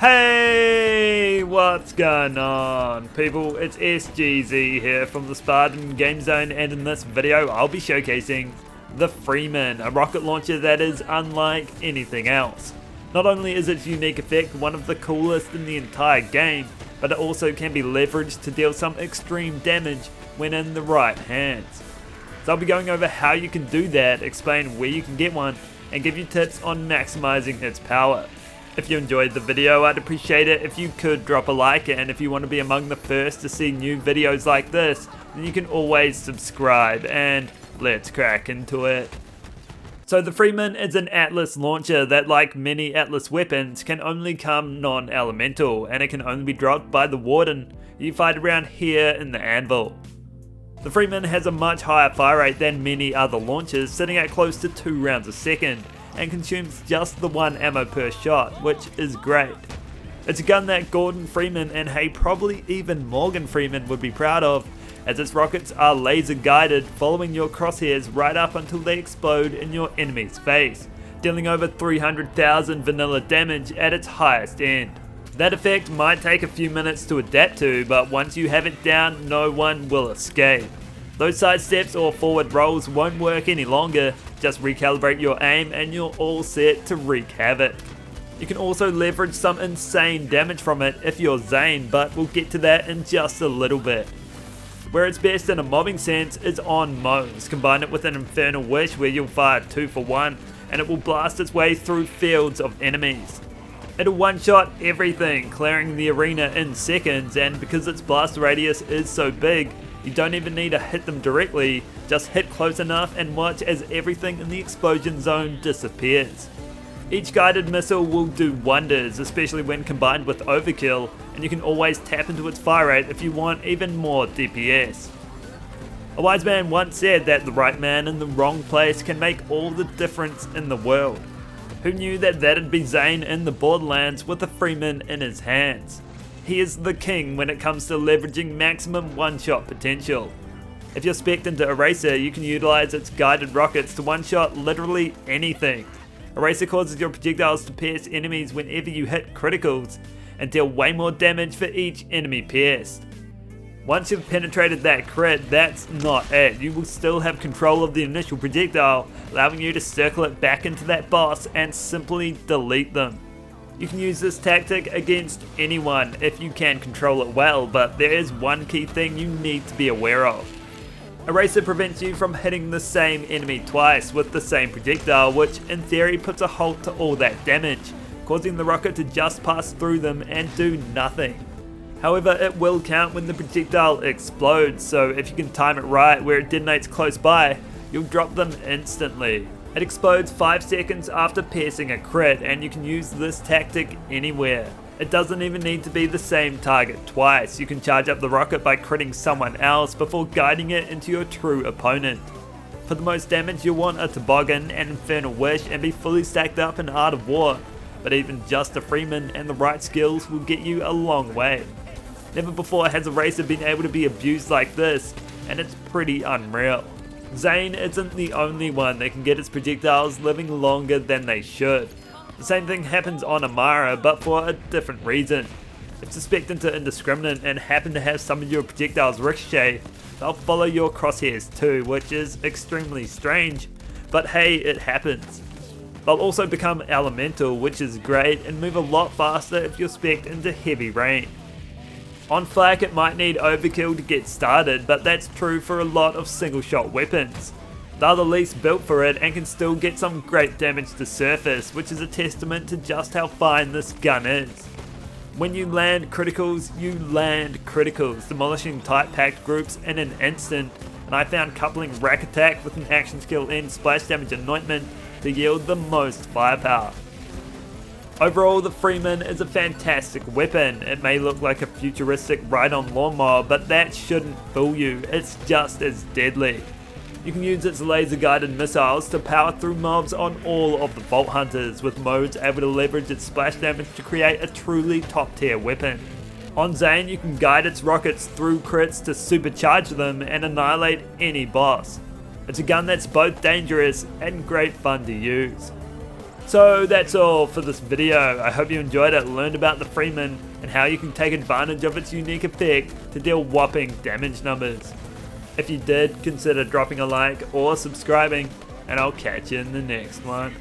Hey, what's going on people? It's SGZ here from the SpartanGameZone, and in this video I'll be showcasing the Freeman, a rocket launcher that is unlike anything else. Not only is its unique effect one of the coolest in the entire game, but it also can be leveraged to deal some extreme damage when in the right hands. So I'll be going over how you can do that, explain where you can get one, and give you tips on maximizing its power. If you enjoyed the video, I'd appreciate it if you could drop a like, and if you want to be among the first to see new videos like this, then you can always subscribe, and let's crack into it. So the Freeman is an Atlas launcher that, like many Atlas weapons, can only come non-elemental, and it can only be dropped by the Warden you fight around here in the Anvil. The Freeman has a much higher fire rate than many other launchers, sitting at close to 2 rounds a second, and consumes just the 1 ammo per shot, which is great. It's a gun that Gordon Freeman, and hey, probably even Morgan Freeman, would be proud of, as its rockets are laser guided, following your crosshairs right up until they explode in your enemy's face, dealing over 300,000 vanilla damage at its highest end. That effect might take a few minutes to adapt to, but once you have it down, no one will escape. Those side steps or forward rolls won't work any longer, just recalibrate your aim and you're all set to wreak havoc. You can also leverage some insane damage from it if you're Zane, but we'll get to that in just a little bit. Where it's best in a mobbing sense is on Moans. Combine it with an Infernal Wish where you'll fire 2 for 1 and it will blast its way through fields of enemies. It'll one-shot everything, clearing the arena in seconds, and because its blast radius is so big, you don't even need to hit them directly, just hit close enough and watch as everything in the explosion zone disappears. Each guided missile will do wonders, especially when combined with overkill, and you can always tap into its fire rate if you want even more DPS. A wise man once said that the right man in the wrong place can make all the difference in the world. Who knew that that'd be Zane in the Borderlands with a Freeman in his hands? He is the king when it comes to leveraging maximum one-shot potential. If you're spec'd into Eraser, you can utilize its guided rockets to one-shot literally anything. Eraser causes your projectiles to pierce enemies whenever you hit criticals, and deal way more damage for each enemy pierced. Once you've penetrated that crit, that's not it. You will still have control of the initial projectile, allowing you to circle it back into that boss and simply delete them. You can use this tactic against anyone if you can control it well, but there is one key thing you need to be aware of. Eraser prevents you from hitting the same enemy twice with the same projectile, which in theory puts a halt to all that damage, causing the rocket to just pass through them and do nothing. However, it will count when the projectile explodes, so if you can time it right where it detonates close by, you'll drop them instantly. It explodes 5 seconds after piercing a crit, and you can use this tactic anywhere. It doesn't even need to be the same target twice. You can charge up the rocket by critting someone else before guiding it into your true opponent. For the most damage, you'll want a Toboggan and Infernal Wish and be fully stacked up in Art of War, but even just a Freeman and the right skills will get you a long way. Never before has a racer been able to be abused like this, and it's pretty unreal. Zane isn't the only one that can get its projectiles living longer than they should. The same thing happens on Amara, but for a different reason. If suspected to indiscriminate and happen to have some of your projectiles ricochet, they'll follow your crosshairs too, which is extremely strange, but hey, it happens. They'll also become elemental, which is great, and move a lot faster if you're spec'd into heavy rain. On flak it might need overkill to get started, but that's true for a lot of single shot weapons. They're the least built for it and can still get some great damage to surface, which is a testament to just how fine this gun is. When you land criticals, you land criticals, demolishing tight packed groups in an instant, and I found coupling rack attack with an action skill in splash damage anointment to yield the most firepower. Overall, the Freeman is a fantastic weapon. It may look like a futuristic ride-on lawnmower, but that shouldn't fool you. It's just as deadly. You can use its laser-guided missiles to power through mobs on all of the Vault Hunters, with modes able to leverage its splash damage to create a truly top-tier weapon. On Zane, you can guide its rockets through crits to supercharge them and annihilate any boss. It's a gun that's both dangerous and great fun to use. So that's all for this video. I hope you enjoyed it, learned about the Freeman and how you can take advantage of its unique effect to deal whopping damage numbers. If you did, consider dropping a like or subscribing, and I'll catch you in the next one.